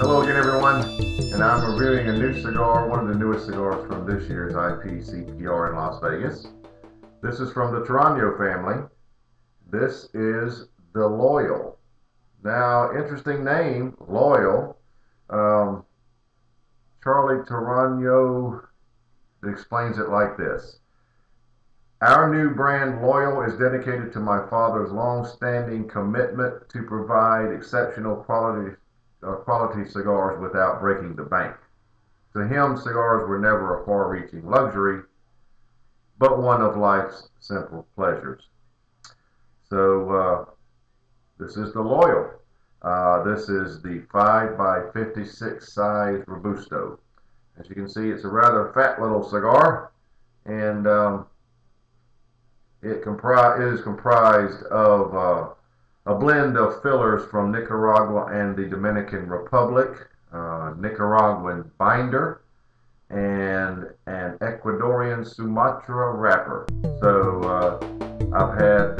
Hello again, everyone, and I'm reviewing a new cigar, one of the newest cigars from this year's IPCPR in Las Vegas. This is from the Torano family. This is the Loyal. Now, interesting name, Loyal. Charlie Torano explains it like this. Our new brand, Loyal, is dedicated to my father's long-standing commitment to provide exceptional quality cigars without breaking the bank. To him, cigars were never a far-reaching luxury, but one of life's simple pleasures. So this is the Loyal. This is the 5x56 size Robusto. As you can see, it's a rather fat little cigar, and it is comprised of a blend of fillers from Nicaragua and the Dominican Republic, Nicaraguan binder, and an Ecuadorian Sumatra wrapper. So I've had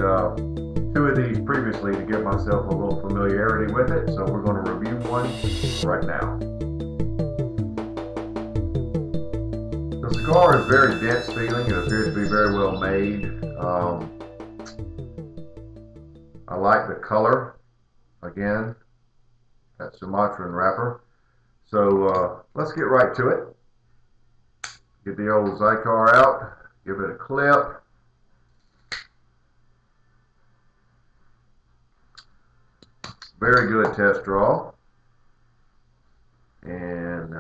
two of these previously to give myself a little familiarity with it, so we're going to review one right now. The cigar is very dense feeling. It appears to be very well made. I like the color, again, that Sumatran wrapper. So let's get right to it. Get the old Zycar out, give it a clip. Very good test draw. And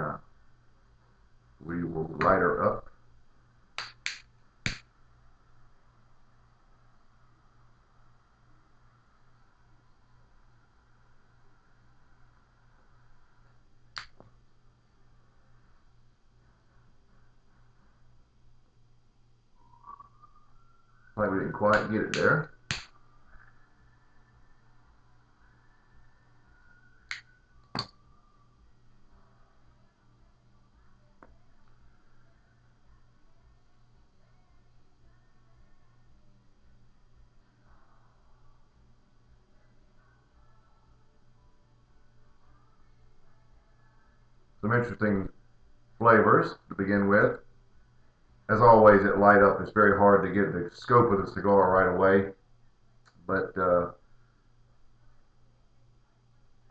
we will light her up. Like we didn't quite get it there. Some interesting flavors to begin with. As always, at light up, it's very hard to get the scope of the cigar right away, but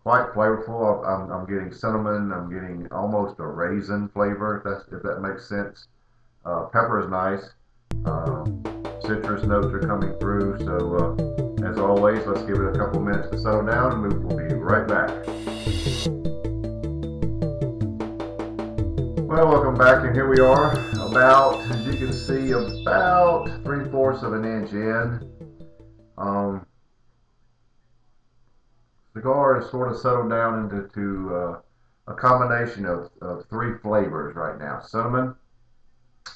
quite flavorful. I'm getting cinnamon. I'm getting almost a raisin flavor, if that makes sense. Pepper is nice. Citrus notes are coming through. So, as always, let's give it a couple minutes to settle down, and we'll be right back. Well, welcome back, and here we are, about, as you can see, about 3/4 of an inch in. Cigar is sort of settled down into a combination of three flavors right now: cinnamon,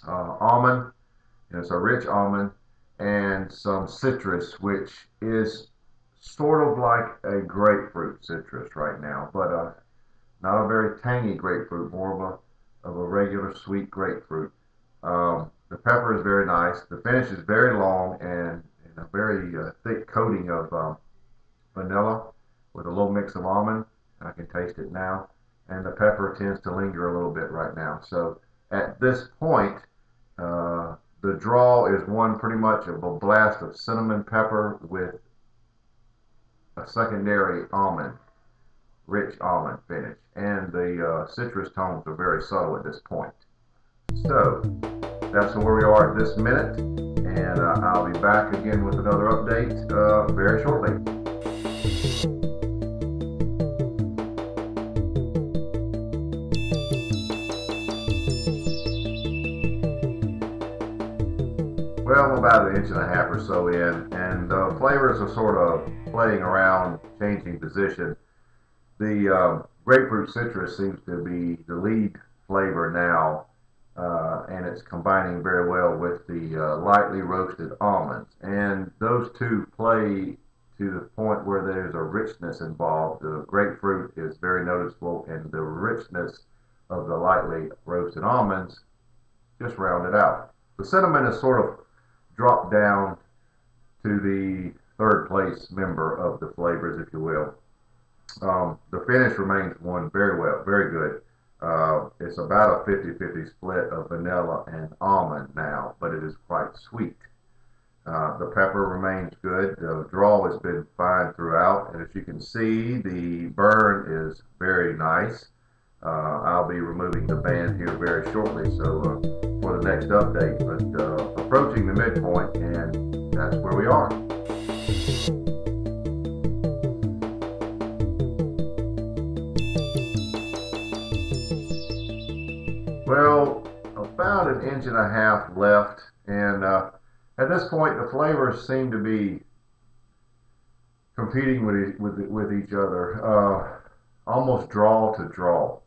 almond, and it's a rich almond, and some citrus, which is sort of like a grapefruit citrus right now, but not a very tangy grapefruit, more of a regular sweet grapefruit. The pepper is very nice. The finish is very long and a very thick coating of vanilla with a little mix of almond. I can taste it now. And the pepper tends to linger a little bit right now. So at this point, the draw is one pretty much of a blast of cinnamon pepper with a secondary almond, rich almond finish, and the citrus tones are very subtle at this point. So that's where we are at this minute, and I'll be back again with another update very shortly. Well, I'm about 1.5 inches or so in, and the flavors are sort of playing around, changing position. The grapefruit citrus seems to be the lead flavor now, and it's combining very well with the lightly roasted almonds. And those two play to the point where there's a richness involved. The grapefruit is very noticeable, and the richness of the lightly roasted almonds just round it out. The cinnamon is sort of dropped down to the third place member of the flavors, if you will. The finish remains one very well, very good. It's about a 50-50 split of vanilla and almond now, but it is quite sweet. The pepper remains good. The draw has been fine throughout, and as you can see, the burn is very nice. I'll be removing the band here very shortly, so for the next update. But approaching the midpoint, and that's where we are. Well, about an inch and a half left, and at this point, the flavors seem to be competing with each other, almost draw to draw.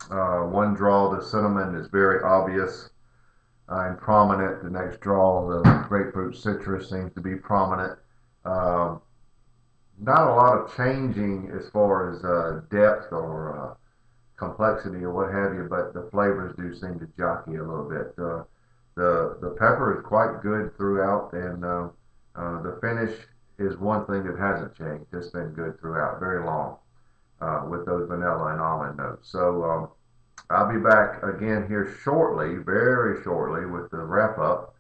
One draw, the cinnamon is very obvious and prominent. The next draw, the grapefruit citrus seems to be prominent. Not a lot of changing as far as depth or complexity or what have you, but the flavors do seem to jockey a little bit. The pepper is quite good throughout, and the finish is one thing that hasn't changed. It's been good throughout, very long, with those vanilla and almond notes. So I'll be back again here shortly, very shortly, with the wrap up.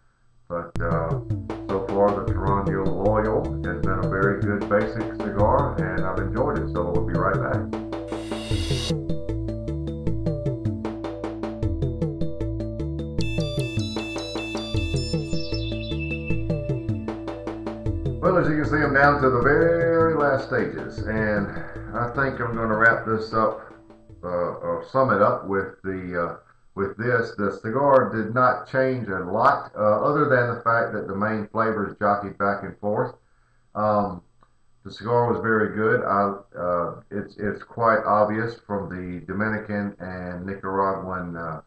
But so far, the Torano Loyal has been a very good basic cigar, and I've enjoyed it. So we'll be right back. Well, as you can see, I'm down to the very last stages, and I think I'm going to wrap this up, or sum it up with this. The cigar did not change a lot, other than the fact that the main flavors jockeyed back and forth. The cigar was very good. It's quite obvious from the Dominican and Nicaraguan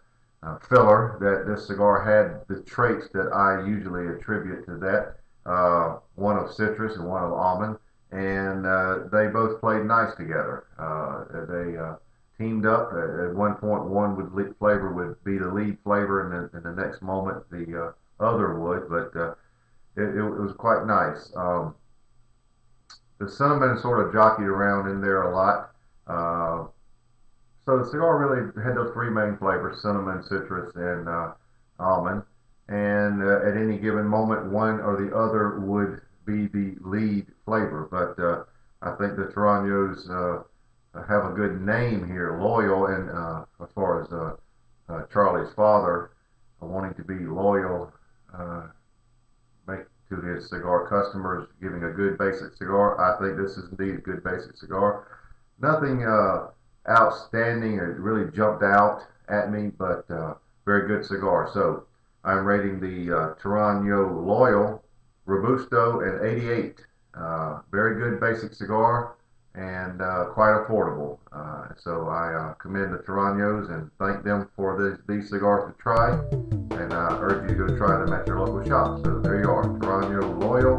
filler that this cigar had the traits that I usually attribute to that. One of citrus and one of almond, and they both played nice together. They teamed up. At one point, one flavor would be the lead flavor, and the next moment the other would. But it was quite nice. The cinnamon sort of jockeyed around in there a lot. So the cigar really had those three main flavors: cinnamon, citrus, and almond. And at any given moment, one or the other would be the lead flavor. But I think the Toranos have a good name here, loyal, and as far as Charlie's father wanting to be loyal to his cigar customers, giving a good basic cigar. I think this is indeed a good basic cigar. Nothing outstanding or really jumped out at me, but very good cigar. So I'm rating the Torano Loyal Robusto at 88. Very good basic cigar, and quite affordable. So I commend the Toranos and thank them for these cigars to try, and I urge you to go try them at your local shop. So there you are, Torano Loyal